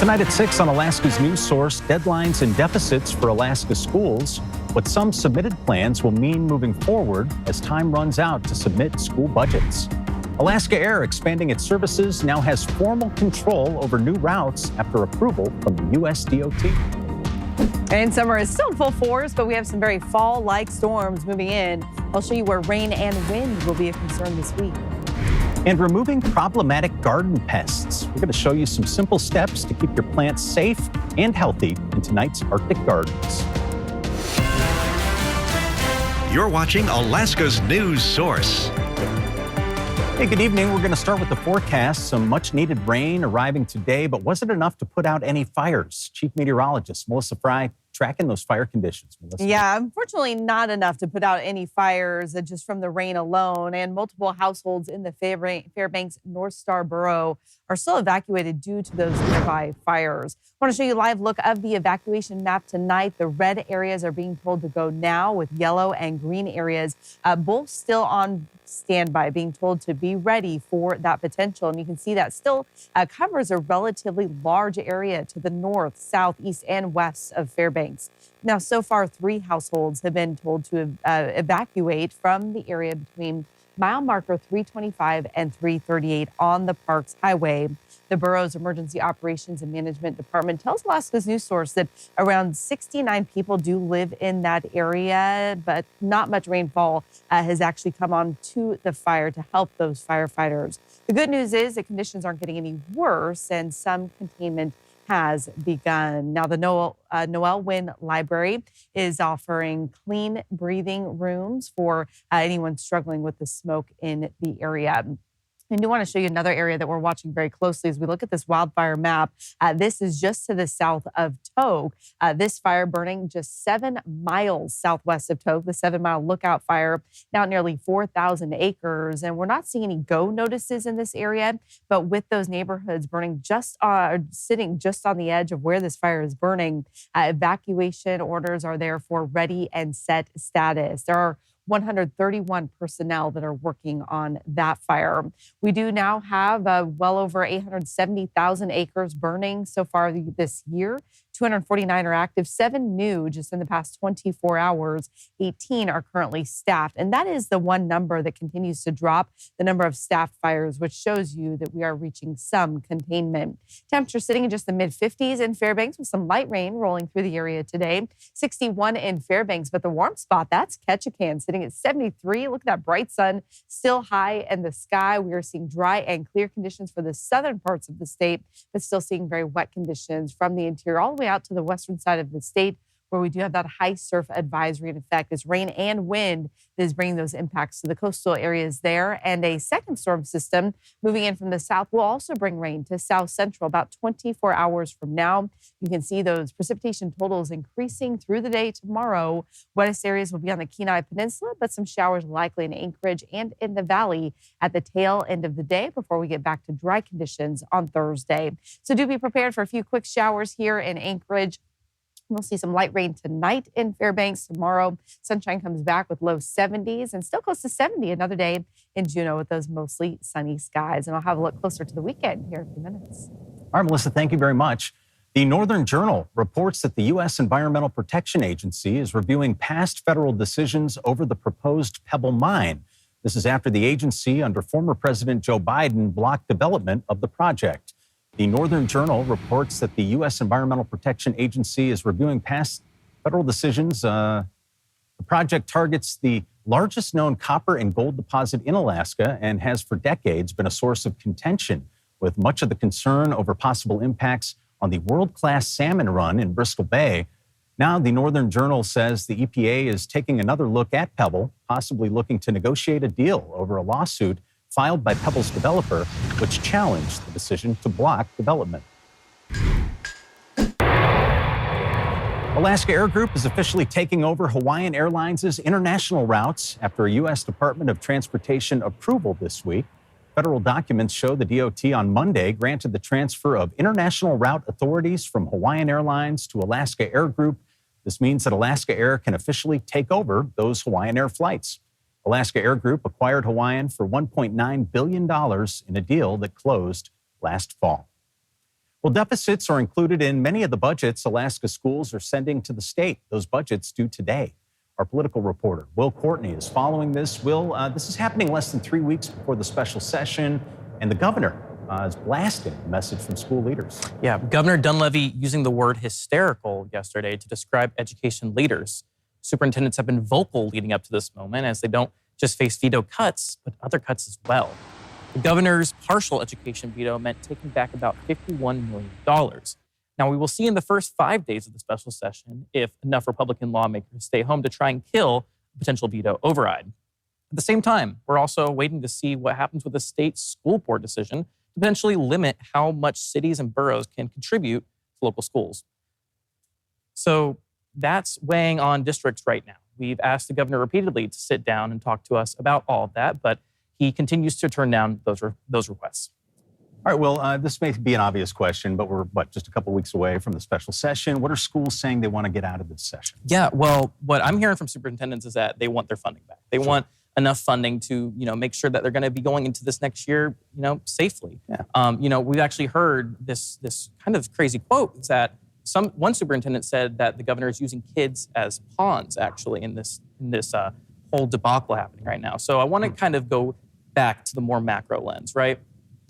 Tonight at 6 on Alaska's news source, deadlines and deficits for Alaska schools. What some submitted plans will mean moving forward as time runs out to submit school budgets. Alaska Air expanding its services now has formal control over new routes after approval from the U.S. DOT. And summer is still in full force, but we have some very fall-like storms moving in. I'll show you where rain and wind will be a concern this week. And removing problematic garden pests. We're going to show you some simple steps to keep your plants safe and healthy in tonight's Arctic Gardens. You're watching Alaska's news source. Hey, good evening. We're going to start with the forecast. Some much-needed rain arriving today, but was it enough to put out any fires? Chief Meteorologist Melissa Fry tracking those fire conditions. Melissa. Yeah, unfortunately not enough to put out any fires just from the rain alone. And multiple households in the Fairbanks North Star Borough are still evacuated due to those nearby fires. I want to show you a live look of the evacuation map tonight. The red areas are being told to go now, with yellow and green areas both still on standby, being told to be ready for that potential. And you can see that still covers a relatively large area to the north, south, east, and west of Fairbanks. Now, so far, 3 households have been told to evacuate from the area between mile marker 325 and 338 on the Parks Highway. The borough's Emergency Operations and Management Department tells Alaska's news source that around 69 people do live in that area, but not much rainfall has actually come on to the fire to help those firefighters. The good news is that conditions aren't getting any worse and some containment has begun. Now, the Noel Wynn Library is offering clean breathing rooms for anyone struggling with the smoke in the area. I do want to show you another area that we're watching very closely as we look at this wildfire map. This is just to the south of Togue. This fire burning just 7 miles southwest of Togue, the 7-mile lookout fire, now nearly 4,000 acres. And we're not seeing any go notices in this area, but with those neighborhoods burning sitting just on the edge of where this fire is burning, evacuation orders are there for ready and set status. There are 131 personnel that are working on that fire. We do now have well over 870,000 acres burning so far this year. 249 are active, 7 new just in the past 24 hours. 18 are currently staffed. And that is the one number that continues to drop, the number of staffed fires, which shows you that we are reaching some containment. Temperature sitting in just the mid-50s in Fairbanks with some light rain rolling through the area today. 61 in Fairbanks, but the warm spot, that's Ketchikan, sitting at 73. Look at that bright sun still high in the sky. We are seeing dry and clear conditions for the southern parts of the state, but still seeing very wet conditions from the interior all the way out to the western side of the state, where we do have that high surf advisory in effect. It's rain and wind that is bringing those impacts to the coastal areas there. And a second storm system moving in from the south will also bring rain to south central about 24 hours from now. You can see those precipitation totals increasing through the day tomorrow. Wettest areas will be on the Kenai Peninsula, but some showers likely in Anchorage and in the valley at the tail end of the day before we get back to dry conditions on Thursday. So do be prepared for a few quick showers here in Anchorage. We'll see some light rain tonight in Fairbanks. Tomorrow, sunshine comes back with low 70s and still close to 70 another day in Juneau with those mostly sunny skies. And I'll have a look closer to the weekend here in a few minutes. All right, Melissa, thank you very much. The Northern Journal reports that the U.S. Environmental Protection Agency is reviewing past federal decisions over the proposed Pebble mine. This is after the agency under former President Joe Biden blocked development of the project. The Northern Journal reports that the U.S. Environmental Protection Agency is reviewing past federal decisions. The project targets the largest known copper and gold deposit in Alaska and has for decades been a source of contention, with much of the concern over possible impacts on the world-class salmon run in Bristol Bay. Now, the Northern Journal says the EPA is taking another look at Pebble, possibly looking to negotiate a deal over a lawsuit filed by Pebble's developer, which challenged the decision to block development. Alaska Air Group is officially taking over Hawaiian Airlines' international routes after a U.S. Department of Transportation approval this week. Federal documents show the DOT on Monday granted the transfer of international route authorities from Hawaiian Airlines to Alaska Air Group. This means that Alaska Air can officially take over those Hawaiian Air flights. Alaska Air Group acquired Hawaiian for $1.9 billion in a deal that closed last fall. Well, deficits are included in many of the budgets Alaska schools are sending to the state. Those budgets due today. Our political reporter, Will Courtney, is following this. Will, this is happening less than 3 weeks before the special session, and the governor is blasting a message from school leaders. Yeah, Governor Dunleavy using the word hysterical yesterday to describe education leaders. Superintendents have been vocal leading up to this moment as they don't just face veto cuts, but other cuts as well. The governor's partial education veto meant taking back about $51 million. Now, we will see in the first 5 days of the special session if enough Republican lawmakers stay home to try and kill a potential veto override. At the same time, we're also waiting to see what happens with the state school board decision to potentially limit how much cities and boroughs can contribute to local schools. So that's weighing on districts right now. We've asked the governor repeatedly to sit down and talk to us about all of that, but he continues to turn down those requests. All right, well, this may be an obvious question, but we're, just a couple weeks away from the special session. What are schools saying they want to get out of this session? Yeah, well, what I'm hearing from superintendents is that they want their funding back. They want enough funding to, make sure that they're going to be going into this next year, safely. Yeah. We've actually heard this kind of crazy quote is that one superintendent said that the governor is using kids as pawns, actually, in this whole debacle happening right now. So I want to kind of go back to the more macro lens, right?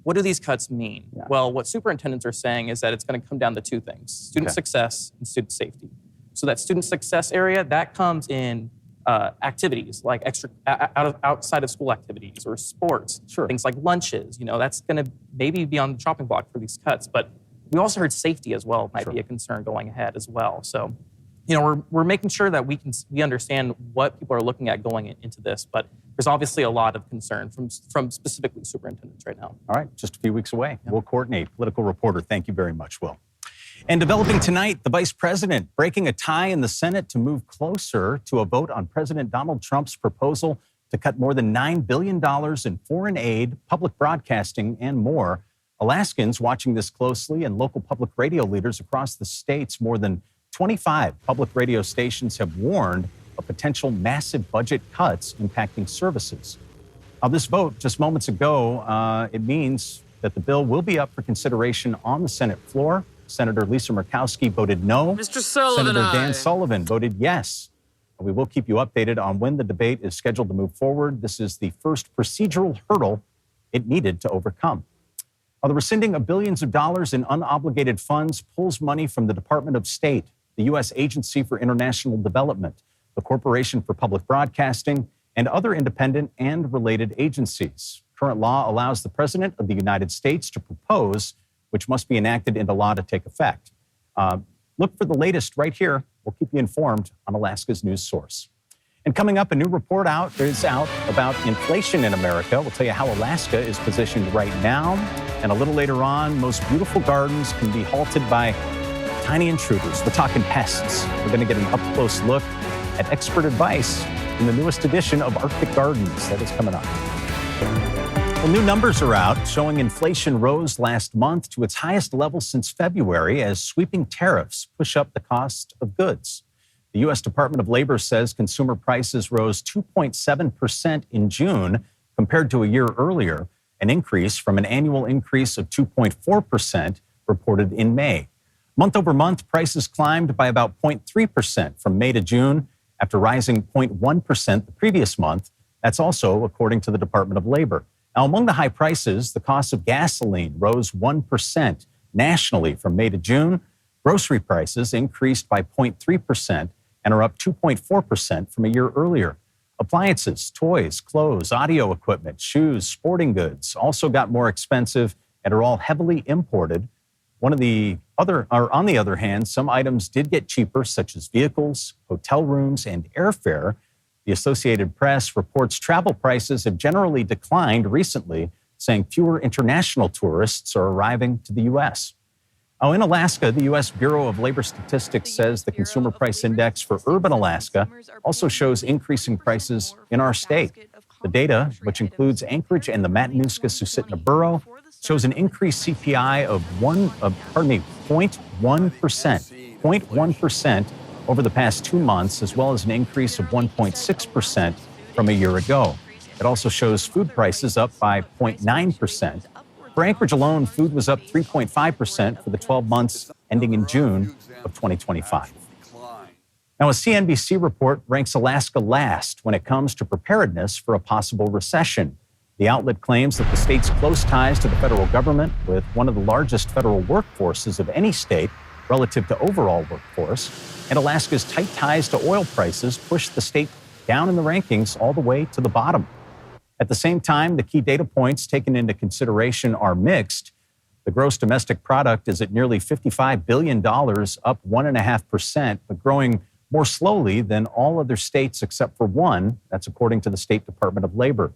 What do these cuts mean? Yeah. Well, what superintendents are saying is that it's going to come down to two things: student success and student safety. So that student success area, that comes in activities like outside of school activities or sports, things like lunches. That's going to maybe be on the chopping block for these cuts. But we also heard safety as well might be a concern going ahead as well. So, we're making sure that we understand what people are looking at going into this. But there's obviously a lot of concern from specifically superintendents right now. All right, just a few weeks away. Yeah. Will Courtney, political reporter. Thank you very much, Will. And developing tonight, the vice president breaking a tie in the Senate to move closer to a vote on President Donald Trump's proposal to cut more than $9 billion in foreign aid, public broadcasting, and more. Alaskans watching this closely and local public radio leaders across the states, more than 25 public radio stations have warned of potential massive budget cuts impacting services. Now, this vote just moments ago, it means that the bill will be up for consideration on the Senate floor. Senator Lisa Murkowski voted no. Mr. Sullivan, Senator Dan Sullivan voted yes. We will keep you updated on when the debate is scheduled to move forward. This is the first procedural hurdle it needed to overcome. Now, the rescinding of billions of dollars in unobligated funds pulls money from the Department of State, the U.S. Agency for International Development, the Corporation for Public Broadcasting, and other independent and related agencies. Current law allows the President of the United States to propose, which must be enacted into law to take effect. Look for the latest right here. We'll keep you informed on Alaska's news source. And coming up, a new report is out about inflation in America. We'll tell you how Alaska is positioned right now. And a little later on, most beautiful gardens can be halted by tiny intruders. We're talking pests. We're going to get an up-close look at expert advice in the newest edition of Arctic Gardens. That is coming up. Well, new numbers are out showing inflation rose last month to its highest level since February as sweeping tariffs push up the cost of goods. The U.S. Department of Labor says consumer prices rose 2.7% in June compared to a year earlier, an increase from an annual increase of 2.4% reported in May. Month over month, prices climbed by about 0.3% from May to June after rising 0.1% the previous month. That's also according to the Department of Labor. Now, among the high prices, the cost of gasoline rose 1% nationally from May to June. Grocery prices increased by 0.3% and are up 2.4% from a year earlier. Appliances, toys, clothes, audio equipment, shoes, sporting goods also got more expensive and are all heavily imported. On the other hand, some items did get cheaper, such as vehicles, hotel rooms, and airfare. The Associated Press reports travel prices have generally declined recently, saying fewer international tourists are arriving to the U.S. In Alaska, the U.S. Bureau of Labor Statistics says the Consumer Price Index for urban Alaska also shows increasing prices in our state. The data, which includes Anchorage and the Matanuska-Susitna borough, shows an increased CPI of 0.1%, 0.1% over the past 2 months, as well as an increase of 1.6% from a year ago. It also shows food prices up by 0.9%. For Anchorage alone, food was up 3.5% for the 12 months ending in June of 2025. Now, a CNBC report ranks Alaska last when it comes to preparedness for a possible recession. The outlet claims that the state's close ties to the federal government, with one of the largest federal workforces of any state relative to overall workforce, and Alaska's tight ties to oil prices pushed the state down in the rankings all the way to the bottom. At the same time, the key data points taken into consideration are mixed. The gross domestic product is at nearly $55 billion, up 1.5%, but growing more slowly than all other states except for one. That's according to the State Department of Labor.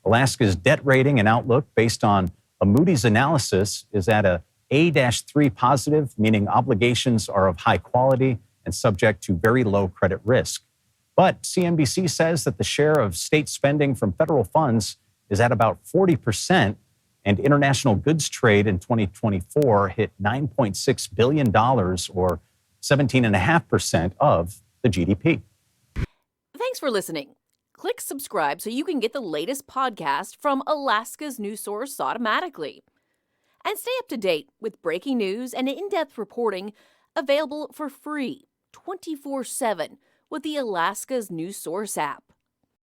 Alaska's debt rating and outlook, based on a Moody's analysis, is at a A-3 positive, meaning obligations are of high quality and subject to very low credit risk. But CNBC says that the share of state spending from federal funds is at about 40%, and international goods trade in 2024 hit $9.6 billion, or 17.5% of the GDP. Thanks for listening. Click subscribe so you can get the latest podcast from Alaska's news source automatically. And stay up to date with breaking news and in-depth reporting available for free 24/7 with the Alaska's news source app.